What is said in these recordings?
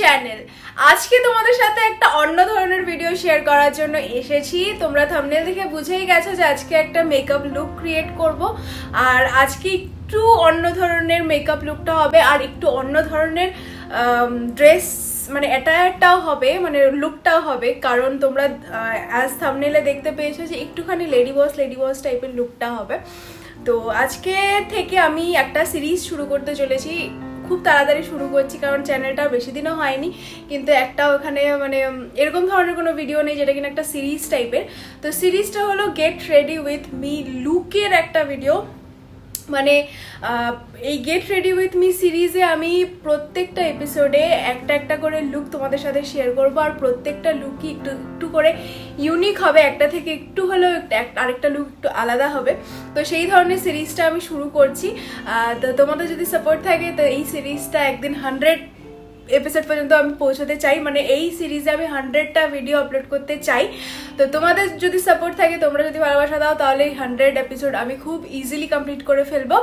Channel. আজকে তোমাদের সাথে একটা অন্য ধরনের ভিডিও শেয়ার করার জন্য এসেছি। তোমরা থাম্বনেল দেখে বুঝেই গেছো যে আজকে একটা মেকআপ লুক ক্রিয়েট করব, আর আজকে একটু অন্য ধরনের মেকআপ লুকটা হবে আর একটু অন্য ধরনের ড্রেস মানে অ্যাটায়ারটাও হবে, মানে লুকটাও হবে, কারণ তোমরা অ্যাজ থাম্বনেলে দেখতে পেয়েছো যে একটুখানি লেডি বস টাইপের লুকটা হবে। তো আজকে থেকে আমি একটা সিরিজ শুরু করতে চলেছি, খুব তাড়াতাড়ি শুরু করছি কারণ চ্যানেলটা বেশি দিনও হয়নি, কিন্তু একটা ওখানে মানে এরকম ধরনের কোনো ভিডিও নেই যেটা কিনা একটা সিরিজ টাইপের। তো সিরিজটা হলো গেট রেডি উইথ মি লুকের একটা ভিডিও। মানে এই গেট রেডি উইথ মি সিরিজে আমি প্রত্যেকটা এপিসোডে একটা একটা করে লুক তোমাদের সাথে শেয়ার করবো, আর প্রত্যেকটা লুকই একটু একটু করে ইউনিক হবে, একটা থেকে একটু হলেও আরেকটা লুক একটু আলাদা হবে। তো সেই ধরনের সিরিজটা আমি শুরু করছি। তো তোমাদের যদি সাপোর্ট থাকে তো এই সিরিজটা একদিন 100 এপিসোড পর্যন্ত আমি পৌঁছতে চাই, মানে এই সিরিজে আমি 100টা ভিডিও আপলোড করতে চাই। তো তোমাদের যদি সাপোর্ট থাকে, তোমরা যদি ভালোবাসা দাও, তাহলে এই 100 এপিসোড আমি খুব ইজিলি কমপ্লিট করে ফেলবো।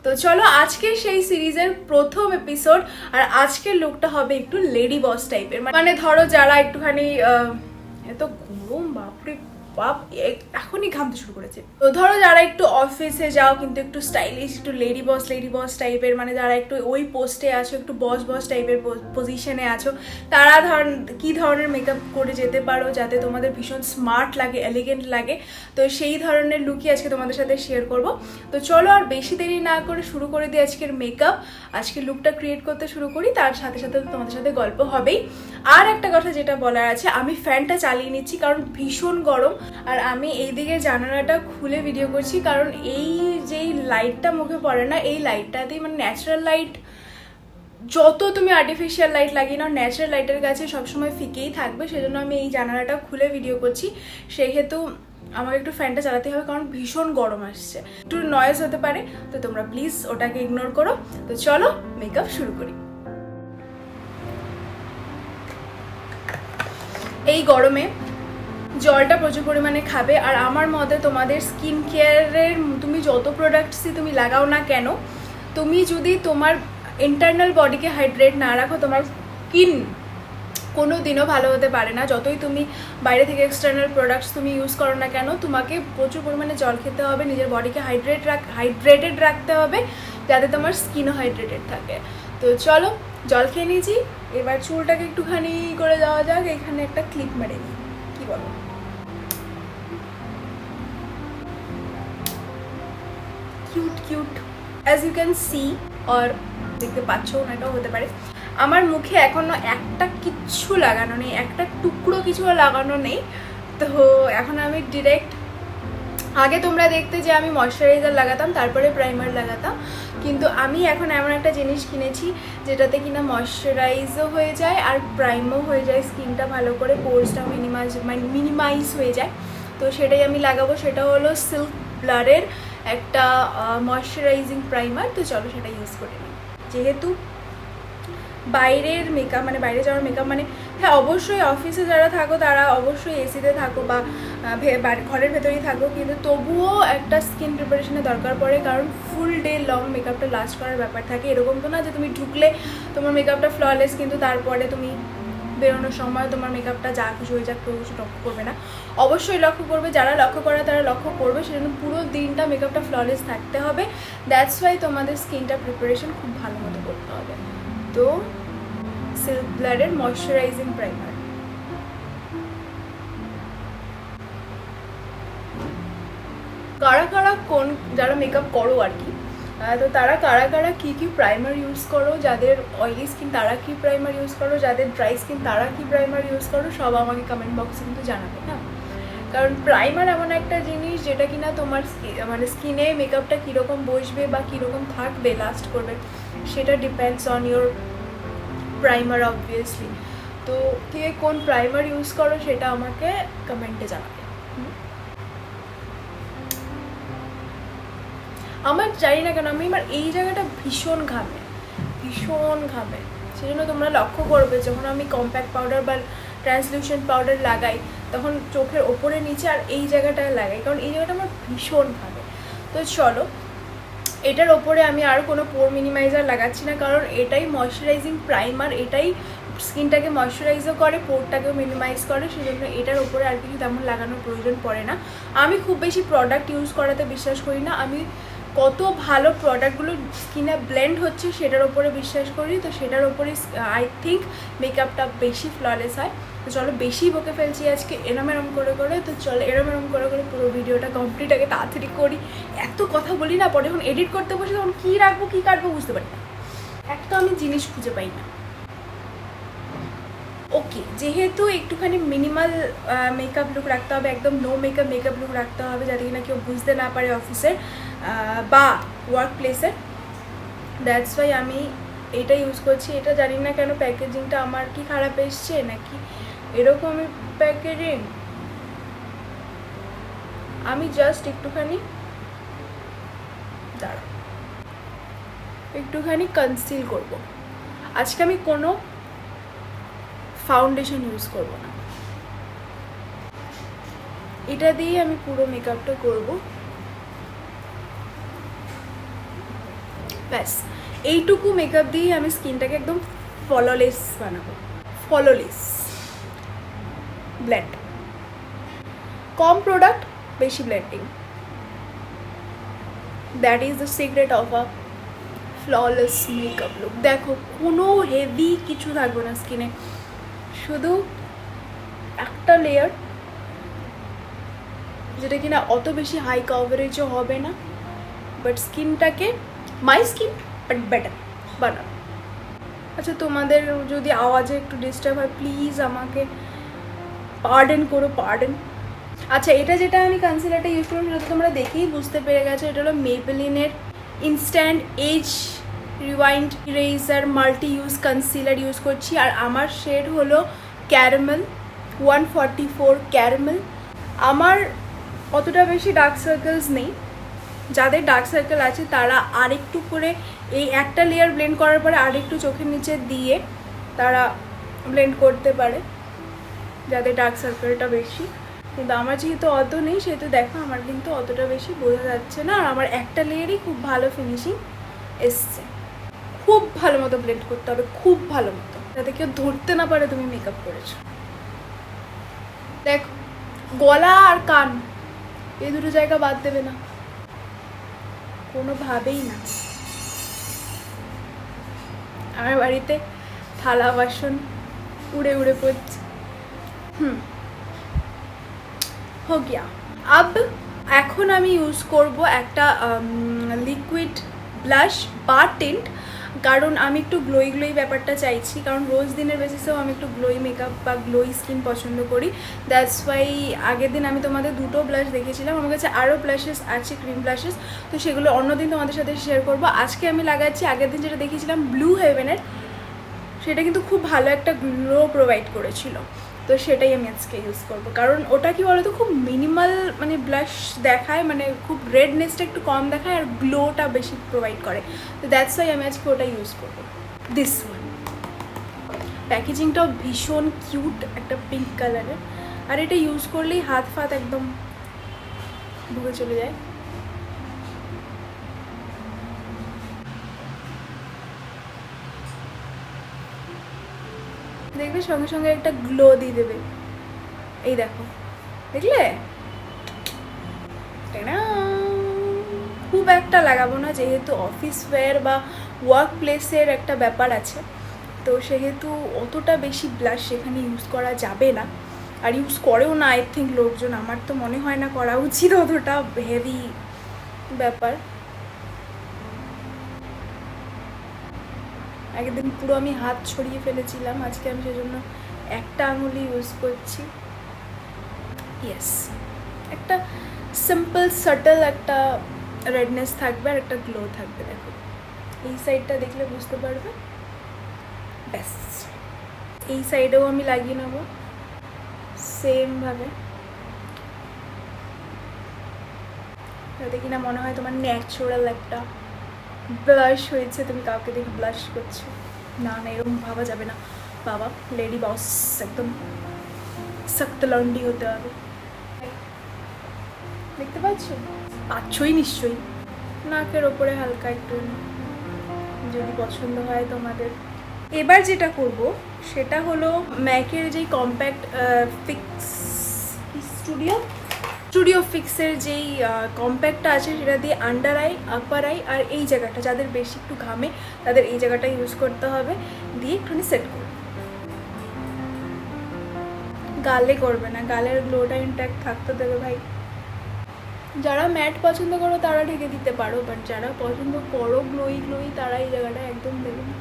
তো চলো আজকে সেই সিরিজের প্রথম এপিসোড, আর আজকের লুকটা হবে একটু লেডি বস টাইপের। মানে ধরো যারা একটুখানি এত গরম, বাপরে বাপ, এখনই ঘামতে শুরু করেছে। তো ধরো যারা একটু অফিসে যাও কিন্তু একটু স্টাইলিশ, একটু লেডি বস টাইপের, মানে যারা একটু ওই পোস্টে আছো, একটু বস টাইপের পজিশনে আছো, তারা কি ধরনের মেকআপ করে যেতে পারো যাতে তোমাদের ভীষণ স্মার্ট লাগে, এলিগেন্ট লাগে। তো সেই ধরনের লুকই আজকে তোমাদের সাথে শেয়ার করব। তো চলো আর বেশি দেরি না করে শুরু করে দিই আজকের মেকআপ। আজকের লুকটা ক্রিয়েট করতে শুরু করি, তার সাথে সাথে তোমাদের সাথে গল্প হবেই। আর একটা কথা যেটা বলার আছে, আমি ফ্যানটা চালিয়ে নিচ্ছি কারণ ভীষণ গরম, আর আমি এইদিকে জানালাটা খুলে ভিডিও করছি কারণ এই যেই লাইটটা মুখে পড়ে না, এই লাইটটাতেই মানে ন্যাচারাল লাইট, যত তুমি আর্টিফিশিয়াল লাইট লাগিয়ে নাও, ন্যাচারাল লাইটের কাছে সবসময় ফিকেই থাকবে। সেজন্য আমি এই জানালাটা খুলে ভিডিও করছি, সেহেতু আমাকে একটু ফ্যানটা চালাতে হবে কারণ ভীষণ গরম আসছে, একটু নয়েজ হতে পারে, তো তোমরা প্লিজ ওটাকে ইগনোর করো। তো চলো মেকআপ শুরু করি। এই গরমে জলটা প্রচুর পরিমাণে খাবে, আর আমার মতে তোমাদের স্কিন কেয়ারের তুমি যত প্রোডাক্টসই তুমি লাগাও না কেন, তুমি যদি তোমার ইন্টারনাল বডিকে হাইড্রেট না রাখো, তোমার স্কিন কোনো দিনও ভালো হতে পারে না। যতই তুমি বাইরে থেকে এক্সটার্নাল প্রোডাক্টস তুমি ইউজ করো না কেন, তোমাকে প্রচুর পরিমাণে জল খেতে হবে, নিজের বডিকে হাইড্রেটেড রাখতে হবে যাতে তোমার স্কিনও হাইড্রেটেড থাকে। তো চলো জল খেয়ে নিয়েছি, এবার চুলটাকে একটুখানি করে দেওয়া যাক। এখানে একটা ক্লিপ মেরে নিই, কি বলো? Cute as you can see, আর দেখতে পাচ্ছ না, এটাও হতে পারে। আমার মুখে এখনো একটা কিচ্ছু লাগানো নেই, একটা টুকরো কিছু লাগানো নেই। তো এখন আমি ডিরেক্ট, আগে তোমরা দেখতে যে আমি ময়শ্চারাইজার লাগাতাম তারপরে প্রাইমার লাগাতাম, কিন্তু আমি এখন এমন একটা জিনিস কিনেছি যেটাতে কিনা ময়শ্চারাইজও হয়ে যায় আর প্রাইমও হয়ে যায়, স্কিনটা ভালো করে পোর্সটা মিনিমাইজ হয়ে যায়। তো সেটাই আমি লাগাবো, সেটা হলো সিল্ক ব্লারের একটা ময়শ্চারাইজিং প্রাইমার। তো চলো সেটা ইউজ করে নিই। যেহেতু বাইরের মেকআপ মানে বাইরে যাওয়ার মেকআপ মানে, হ্যাঁ অবশ্যই অফিসে যারা থাকো তারা অবশ্যই এসিতে থাকো বা ঘরের ভেতরেই থাকো, কিন্তু তবুও একটা স্কিন প্রিপারেশনের দরকার পড়ে, কারণ ফুল ডে লং মেকআপটা লাস্ট করার ব্যাপার থাকে। এরকম তো না যে তুমি ঢুকলে তোমার মেকআপটা ফ্ললেস, কিন্তু তারপরে তুমি বেরোনোর সময় তোমার মেকআপটা যা কিছু হয়ে যাক কেউ কিছু লক্ষ্য করবে না। অবশ্যই লক্ষ্য করবে, যারা লক্ষ্য করে তারা লক্ষ্য করবে, সেজন্য পুরো দিনটা মেকআপটা ফ্ললেস থাকতে হবে। দ্যাটস ওয়াই তোমাদের স্কিনটা প্রিপারেশন খুব ভালো মতো করতে হবে। তো সিল্ক ব্লারের ময়শ্চারাইজিং প্রাইমার, যারা মেকআপ করো আর কি, তো তারা কারা কি প্রাইমার ইউজ করো, যাদের অয়েলি স্কিন তারা কি প্রাইমার ইউজ করো, যাদের ড্রাই স্কিন তারা কি প্রাইমার ইউজ করো, সব আমাকে কমেন্ট বক্সে কিন্তু জানাবে না। কারণ প্রাইমার এমন একটা জিনিস যেটা কিনা তোমার মানে স্কিনে মেকআপটা কীরকম বসবে বা কীরকম থাকবে, লাস্ট করবে, সেটা depends on your primer obviously. তো কে কোন প্রাইমার ইউজ করো সেটা আমাকে কমেন্টে জানাবে। আমার জানি না কেন আমি আমার এই জায়গাটা ভীষণ ঘামে, সেই জন্য তোমরা লক্ষ্য করবে যখন আমি কম্প্যাক্ট পাউডার বা ট্রান্সলিউশন পাউডার লাগাই তখন চোখের ওপরে নিচে আর এই জায়গাটায় লাগাই, কারণ এই জায়গাটা আমার ভীষণ ঘামে। তো চলো, এটার ওপরে আমি আর কোনো পোর মিনিমাইজার লাগাচ্ছি না, কারণ এটাই ময়শ্চারাইজিং প্রাইমার, এটাই স্কিনটাকে ময়শ্চারাইজও করে, পোরটাকেও মিনিমাইজ করে, সেই জন্য এটার ওপরে আর কিছু তেমন লাগানোর প্রয়োজন পড়ে না। আমি খুব বেশি প্রোডাক্ট ইউজ করাতে বিশ্বাস করি না, আমি কত ভালো প্রোডাক্টগুলো স্কিনে ব্লেন্ড হচ্ছে সেটার ওপরে বিশ্বাস করি। তো সেটার ওপরে আই থিঙ্ক মেকআপটা বেশি ফ্ললেস হয়। তো চলো, বেশি বকে ফেলছি আজকে এরম করে। তো চলো এরম করে পুরো ভিডিওটা কমপ্লিট আগে তাড়াতাড়ি করি। এত কথা বলি না, পরে যখন এডিট করতে বসে তখন কী রাখবো কী কাটবো বুঝতে পারি না, একটা আমি জিনিস খুঁজে পাই না। ওকে, যেহেতু একটুখানি মিনিমাল মেকআপ লুক রাখতে হবে, একদম নো মেকআপ লুক রাখতে হবে, যাতে কিনা কেউ বুঝতে না পারে অফিসের বা ওয়ার্ক প্লেসের, দ্যাটস ওয়াই আমি এটা ইউজ করছি। এটা জানি না কেন প্যাকেজিংটা আমার কি খারাপ এসছে নাকি এরকমই প্যাকেজিং। আমি জাস্ট একটুখানি কনসিল করব। আজকে আমি কোনো ফাউন্ডেশন ইউজ করব না, এটা দিয়ে আমি পুরো মেকআপটা করব। ব্যাস এইটুকু মেকআপ দিয়ে আমি স্কিনটাকে একদম ফ্ললেস বানাবো। ফ্ললেস ব্লেন্ড, কম প্রোডাক্ট বেশি blending, that is the secret of a flawless makeup look. দেখো, কোনো হেভি কিছু থাকবে না স্কিনে, শুধু একটা লেয়ার যেটা কিনা অত বেশি হাই কভারেজও হবে না, বাট স্কিনটাকে মাই স্কিন বাট বেটার বানানো। আচ্ছা, তোমাদের যদি আওয়াজে একটু ডিস্টার্ব হয় প্লিজ আমাকে পার্ডন করো, পার্ডন। আচ্ছা, এটা যেটা আমি কনসিলারটা ইউজ করলাম সেটা তো তোমরা দেখেই বুঝতে পেরে গেছো, এটা হলো মেবেলিনের instant age rewind eraser multi use concealer use করছি। আর আমার শেড হলো ক্যারামেল 144 ক্যারামেল। আমার অতটা বেশি ডার্ক সার্কেলস নেই, যাদের ডার্ক সার্কেল আছে তারা আরেকটু করে এই একটা লেয়ার ব্লেন্ড করার পরে আরেকটু চোখের নিচে দিয়ে তারা ব্লেন্ড করতে পারে, যাদের ডার্ক সার্কেলটা বেশি। কিন্তু আমার যেহেতু অত নেই সেহেতু দেখো আমার কিন্তু অতটা বেশি বোঝা যাচ্ছে না, আর আমার একটা লেয়ারই খুব ভালো ফিনিশিং এসছে। খুব ভালো মতো ব্লেন্ড করতে হবে, খুব ভালো মতো, যাতে কেউ ধরতে না পারে তুমি মেকআপ করেছো। দেখো, গলা আর কান এই দুটো জায়গা বাদ দেবে না কোনোভাবেই না। আমার বাড়িতে থালা বাসন উড়ে উড়ে পড়ছে। हो गया। अब এখন আমি ইউজ করব একটা লিকুইড ব্লাশ বা টিন্ট, কারণ আমি একটু গ্লোই ব্যাপারটা চাইছি, কারণ রোজ দিনের বেসিসেও আমি একটু গ্লোই মেকআপ বা গ্লোই স্কিন পছন্দ করি। দ্যাটস ওয়াই আগের দিন আমি তোমাদের দুটো ব্লাশ দেখেছিলাম, আমার কাছে আরও ব্লাশেস আছে, ক্রিম ব্লাশেস, তো সেগুলো অন্যদিন তোমাদের সাথে শেয়ার করব। আজকে আমি লাগাচ্ছি আগের দিন যেটা দেখেছিলাম ব্লু হেভেনের, সেটা কিন্তু খুব ভালো একটা গ্লো প্রোভাইড করেছিল, তো সেটাই আমি আজকে ইউজ করবো। কারণ ওটা কি বলতো, খুব মিনিমাল মানে ব্লাশ দেখায়, মানে খুব রেডনেসটা একটু কম দেখায় আর গ্লোটা বেশি প্রোভাইড করে, তো দ্যাটস ওয়াই আমি আজকে ওটা ইউজ করবো। দিস ওয়ান প্যাকেজিংটাও ভীষণ কিউট, একটা পিঙ্ক কালারের, আর এটা ইউজ করলেই হাত ফাত একদম ঢুকে চলে যায়। দেখবে সঙ্গে সঙ্গে একটা গ্লো দিয়ে দেবে, এই দেখো, দেখলে? খুব একটা লাগাবো না, যেহেতু অফিস ওয়্যার বা ওয়ার্ক প্লেসের একটা ব্যাপার আছে, তো সেহেতু অতটা বেশি ব্লাশ সেখানে ইউজ করা যাবে না, আর ইউজ করেও না আই থিঙ্ক লোকজন, আমার তো মনে হয় না করা উচিত অতটা হেভি ব্যাপার। আগের দিন পুরো আমি হাত ছড়িয়ে ফেলেছিলাম, আজকে আমি সেজন্য একটা আঙুলি ইউজ করছি। ইয়েস, একটা সিম্পল সাটল একটা রেডনেস থাকবে আর একটা গ্লো থাকবে। দেখো এই সাইডটা দেখলে বুঝতে পারবে। ব্যাস এই সাইডেও আমি লাগিয়ে নেবো সেমভাবে। যাতে কিনা মনে হয় তোমার ন্যাচারাল একটা ব্লাশ হয়েছে, তুমি কাউকে দেখে ব্লাশ করছো। না না, এরকম ভাবা যাবে না বাবা, লেডি বস একদম শক্ত লন্ডি হতে হবে। দেখতে পাচ্ছই নিশ্চয়ই। নাকের ওপরে হালকা একটু, যদি পছন্দ হয় তোমাদের। এবার যেটা করব সেটা হলো ম্যাকের যেই কম্প্যাক্ট ফিক্স স্টুডিও ফিক্সের যেই কম্প্যাক্টটা আছে সেটা দিয়ে আন্ডার আই, আপার আই আর এই জায়গাটা, যাদের বেশি একটু ঘামে তাদের এই জায়গাটা ইউজ করতে হবে, দিয়ে একটুখানি সেট করবে। গালে করবে না, গালের গ্লোটা ইনট্যাক্ট থাকতে দেবে ভাই। যারা ম্যাট পছন্দ করো তারা ঢেকে দিতে পারো, বাট যারা পছন্দ করো গ্লোই তারা এই জায়গাটা একদম দেবে না।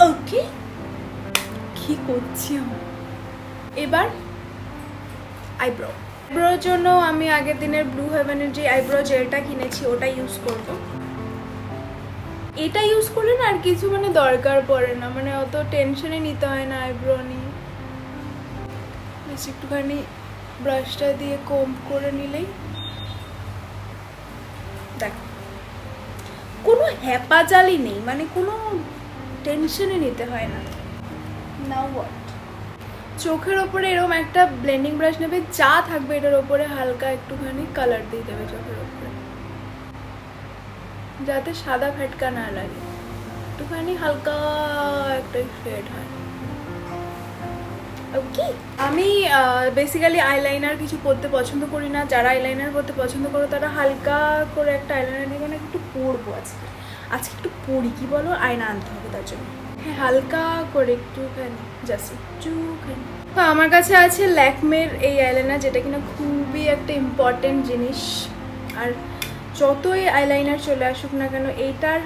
ওকে, কি করছি আমি এবার? আইব্রোর জন্য আমি আগের দিনের ব্লু হেভেনের যে আইব্রো জেলটা কিনেছি ওটা ইউজ করব। এটা ইউজ করলে না আর কিছু মানে দরকার পড়ে না, মানে অত টেনশনে নিতে হয় না আইব্রো নিয়ে। বেশ একটুখানি ব্রাশটা দিয়ে কোম্ব করে নিলেই, দেখো কোনো হ্যাপাজালি নেই, মানে কোনো টেনশনে নিতে হয় না। নাও হোয়াট, চোখের ওপরে এরকম একটা ব্লেন্ডিং ব্রাশ নেবে, যা থাকবে এটার ওপরে হালকা একটুখানি কালার দিয়ে দেবে চোখের ওপরে, যাতে সাদা ফেটকা না লাগে, একটুখানি হালকা একটা শেড হয়। ওকে, আমি বেসিক্যালি আইলাইনার কিছু পরতে পছন্দ করি না। যারা আইলাইনার পরতে পছন্দ করো তারা হালকা করে একটা আইলাইনার দিয়ে, মানে একটু পরবো আজকে একটু পরি, কি বলো, আয়না আনতে হবে তার জন্য। হ্যাঁ, হালকা করে একটুখানি, জাস্ট একটুখানি। তো আমার কাছে আছে ল্যাকমের এই আইলাইনার, যেটা কিনা খুবই একটা ইম্পর্টেন্ট জিনিস। আর যতই আইলাইনার চলে আসুক না কেন, এইটার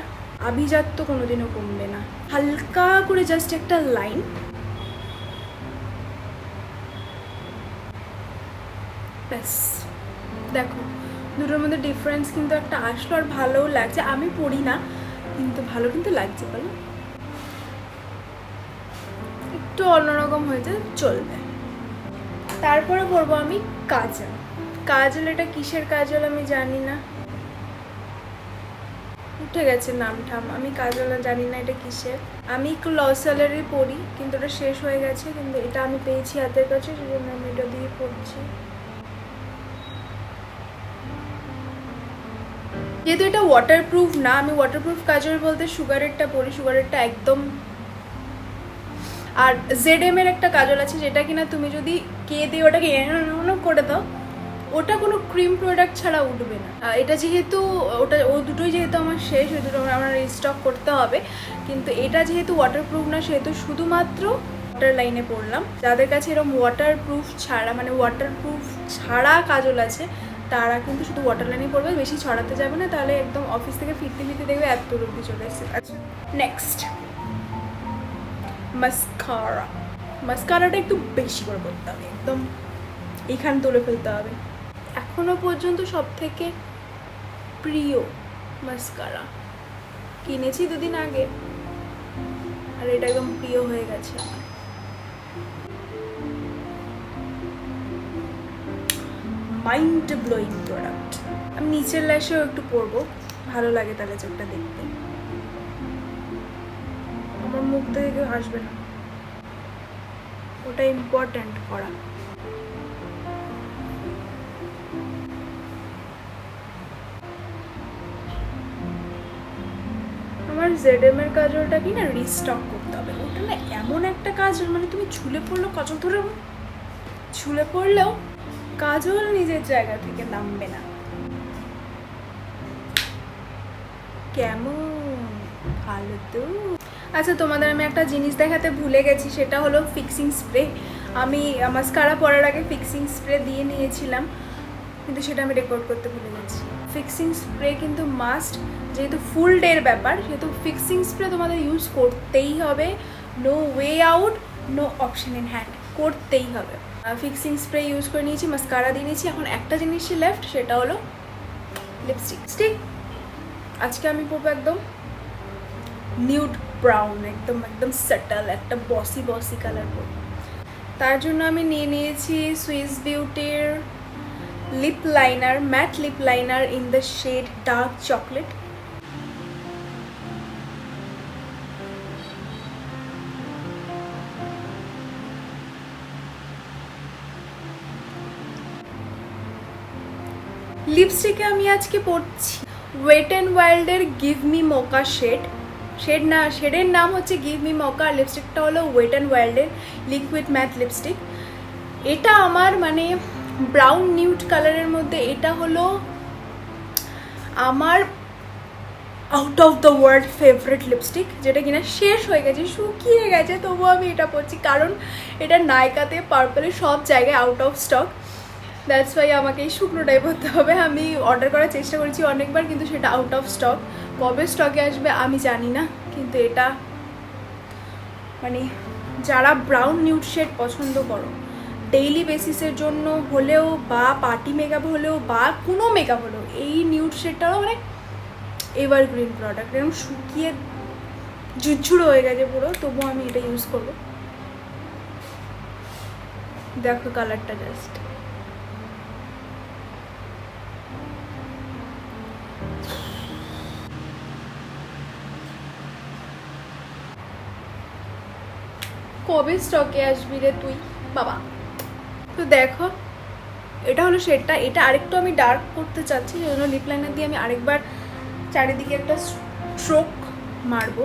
আভিজাত্য কোনোদিনও কমবে না। হালকা করে জাস্ট একটা লাইন, ব্যাস। দেখো দুটোর মধ্যে ডিফারেন্স কিন্তু একটা আসলো, আর ভালোও লাগছে। আমি পড়ি না কিন্তু ভালো কিন্তু লাগছে, বলো। একটু অন্যরকম হয়েছে, চলবে। তারপরে পরবো আমি কাজল। এটা কিসের কাজল আমি জানি না, উঠে গেছে নামঠাম, আমি কাজল জানি না এটা কিসের। আমি একটু লসালেরই পরি, কিন্তু ওটা শেষ হয়ে গেছে, কিন্তু এটা আমি পেয়েছি হাতের কাছে, সেজন্য আমি এটা দিয়ে পড়ছি। যেহেতু এটা ওয়াটারপ্রুফ না, আমি ওয়াটারপ্রুফ কাজল বলতে সুগারেরটা পরি, সুগারেরটা একদম। আর ZM এর একটা কাজল আছে, যেটা কিনা তুমি যদি কে দিয়ে ওটাকে করে দাও, ওটা কোনো ক্রিম প্রোডাক্ট ছাড়া উঠবে না। এটা যেহেতু ও দুটোই যেহেতু আমার শেষ, ওই দুটো আমার রিস্টক করতে হবে, কিন্তু এটা যেহেতু ওয়াটারপ্রুফ না, সেহেতু শুধুমাত্র ওয়াটার লাইনে পড়লাম। যাদের কাছে এরকম ওয়াটারপ্রুফ ছাড়া কাজল আছে, তারা কিন্তু শুধু ওয়াটার লাইনে পড়বে, বেশি ছড়াতে যাবে না, তাহলে একদম অফিস থেকে ফিরতে দেখবে এত অব্দি চলে এসেছে। আচ্ছা, নেক্সট মাস্কারাটা একটু বেশি করে করতে হবে, একদম এইখান তুলে ফেলতে হবে। এখনো পর্যন্ত সব থেকে প্রিয় মাস্কারা কিনেছি 2 দিন আগে, আর এটা একদম প্রিয় হয়ে গেছে আমার। Mind blowing product. আমি নিচের ল্যাশেও একটু পরবো, ভালো লাগে তাহলে চোখটা দেখতে। আমার মুখ থেকে কেউ হাসবে না, ওটা ইম্পর্ট্যান্ট করা। আমার ZM এর কাজলটা কি না রিস্টক করতে হবে। ওটা না এমন একটা কাজল, মানে তুমি ছুলে পড়লেও কাজল ধরে, ছুলে পড়লেও কাজল নিজের জায়গা থেকে নামবে না। কেমন ভালো তো। আচ্ছা, তোমাদের আমি একটা জিনিস দেখাতে ভুলে গেছি, সেটা হলো ফিক্সিং স্প্রে। আমি মাস্কারা পরার আগে ফিক্সিং স্প্রে দিয়ে নিয়েছিলাম, কিন্তু সেটা আমি রেকর্ড করতে ভুলে গেছি। ফিক্সিং স্প্রে কিন্তু মাস্ট, যেহেতু ফুল ডের ব্যাপার, সেহেতু ফিক্সিং স্প্রে তোমাদের ইউজ করতেই হবে। No way out, no option in hand, করতেই হবে। ফিক্সিং স্প্রে ইউজ করে নিয়েছি, মাস্কারা দিয়ে নিয়েছি। এখন একটা জিনিসই লেফট, সেটা হলো লিপস্টিক। আজকে আমি পরবো একদম নিউড ব্রাউন, একদম সাটল একটা বসি কালার পরবো। তার জন্য আমি নিয়ে নিয়েছি সুইস বিউটির lip liner, matte lip liner in the shade dark chocolate. লিপস্টিকে আমি আজকে পরছি ওয়েট অ্যান্ড ওয়াইল্ডের গিভ মি মোকা শেডের নাম হচ্ছে গিভ মি মোকা। লিপস্টিকটা হলো ওয়েট অ্যান্ড ওয়াইল্ডের লিকুইড ম্যাট লিপস্টিক। এটা আমার মানে ব্রাউন নিউড কালারের মধ্যে এটা হলো আমার out of the world favourite lipstick, যেটা কিনা শেষ হয়ে গেছে, শুকিয়ে গেছে, তবুও আমি এটা পরছি কারণ এটা নাইকাতে পার্পলে সব জায়গায় out of stock. That's why আমাকে এই শুকনোটাই পরতে হবে। আমি অর্ডার করার চেষ্টা করেছি অনেকবার, কিন্তু সেটা আউট অফ স্টক। কবে স্টকে আসবে আমি জানি না, কিন্তু এটা মানে যারা ব্রাউন নিউড শেড পছন্দ করো ডেইলি বেসিসের জন্য হলেও বা পার্টি মেকআপ হলেও বা কোনো মেকআপ হলেও, এই নিউড শেডটাও মানে এভারগ্রিন প্রোডাক্ট। এরকম শুকিয়ে ঝুরঝুর হয়ে গেছে পুরো, তবুও আমি এটা ইউজ করবো। দেখো কালারটা জাস্ট কবে স্টকে আসবি রে তুই বাবা। তো দেখো এটা হলো শেডটা। এটা আরেকটু আমি ডার্ক করতে চাচ্ছি, সেই জন্য লিপ লাইনার দিয়ে আমি আরেকবার চারিদিকে একটা স্ট্রোক মারবো।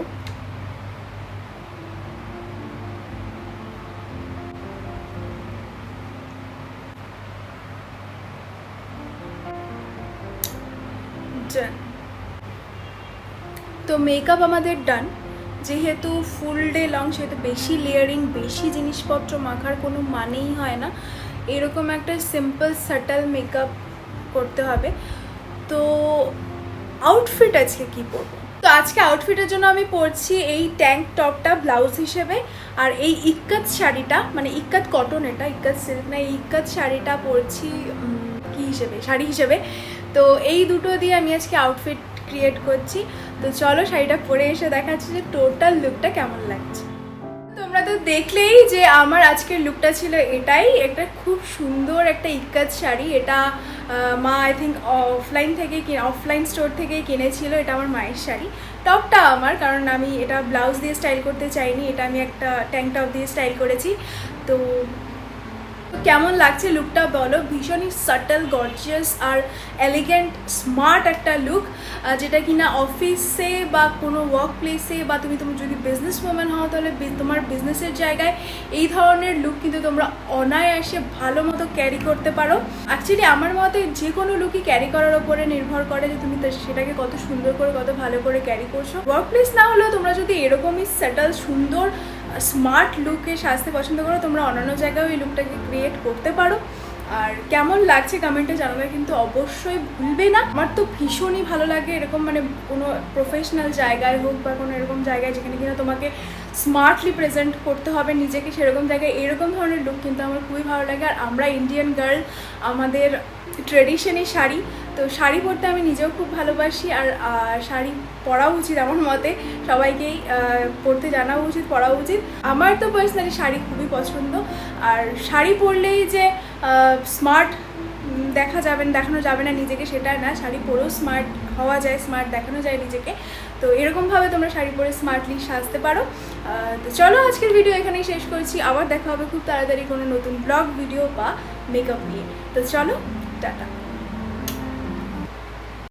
তো মেকআপ আমাদের ডান। যেহেতু ফুল ডে লং, সেহেতু বেশি লেয়ারিং, বেশি জিনিসপত্র মাখার কোনো মানেই হয় না। এরকম একটা সিম্পল সাটল মেকআপ করতে হবে। তো আউটফিট আজকে কি পরবো? তো আজকে আউটফিটের জন্য আমি পরছি এই ট্যাঙ্ক টপটা ব্লাউজ হিসেবে, আর এই ইক্কাত শাড়িটা, মানে ইক্কাত কটন, এটা ইক্কাত সিল্ক না, এই ইক্কাত শাড়িটা পরছি কি হিসেবে, শাড়ি হিসেবে। তো এই দুটো দিয়ে আমি আজকে আউটফিট ক্রিয়েট করছি। তো চলো শাড়িটা পরে এসে দেখাচ্ছি যে টোটাল লুকটা কেমন লাগছে। তোমরা তো দেখলেই যে আমার আজকের লুকটা ছিল এটাই। একটা খুব সুন্দর একটা ইক্কাত শাড়ি, এটা মা আই থিঙ্ক অফলাইন স্টোর থেকেই কিনেছিল। এটা আমার মায়ের শাড়ি। টপটা আমার, কারণ আমি এটা ব্লাউজ দিয়ে স্টাইল করতে চাইনি, এটা আমি একটা ট্যাঙ্ক টপ দিয়ে স্টাইল করেছি। তো কেমন লাগছে লুকটা বলো? ভীষণই সাটল, গর্জিয়াস আর এলিগেন্ট স্মার্ট একটা লুক, যেটা কিনা অফিসে বা কোনো ওয়ার্ক প্লেসে বা তুমি যদি বিজনেস ওম্যান হও তাহলে তোমার বিজনেসের জায়গায় এই ধরনের লুক কিন্তু তোমরা অনায়াসে ভালো মতো ক্যারি করতে পারো। অ্যাকচুয়ালি আমার মতে যে কোনো লুকই ক্যারি করার ওপরে নির্ভর করে যে তুমি সেটাকে কত সুন্দর করে, কত ভালো করে ক্যারি করছো। ওয়ার্ক প্লেস না হলেও তোমরা যদি এরকমই সেটল, সুন্দর, স্মার্ট লুকে সাজতে পছন্দ করো, তোমরা অন্যান্য জায়গায় এই লুকটাকে ক্রিয়েট করতে পারো। আর কেমন লাগছে কমেন্টে জানাবে কিন্তু অবশ্যই ভুলবে না। আমার তো ভীষণই ভালো লাগে এরকম, মানে কোনো প্রফেশনাল জায়গায় হোক বা কোনো এরকম জায়গায় যেখানে কিনা তোমাকে স্মার্টলি প্রেজেন্ট করতে হবে নিজেকে, সেরকম জায়গায় এরকম ধরনের লুক কিন্তু আমার খুবই ভালো লাগে। আর আমরা ইন্ডিয়ান গার্ল, আমাদের ট্রেডিশনে শাড়ি, তো শাড়ি পরতে আমি নিজেও খুব ভালোবাসি। আর শাড়ি পরা উচিত আমার মতে, সবাইকেই পরতে জানা উচিত, পরা উচিত। আমার তো পার্সোনালি শাড়ি খুবই পছন্দ। আর শাড়ি পরলেই যে স্মার্ট দেখানো যাবে না নিজেকে সেটা না, শাড়ি পরেও স্মার্ট হওয়া যায়, স্মার্ট দেখানো যায় নিজেকে। তো এরকমভাবে তোমরা শাড়ি পরে স্মার্টলি সাজতে পারো। তো চলো আজকের ভিডিও এখানেই শেষ করছি। আবার দেখা হবে খুব তাড়াতাড়ি কোনো নতুন ব্লগ ভিডিও বা মেকআপ নিয়ে। তো চলো, টাটা।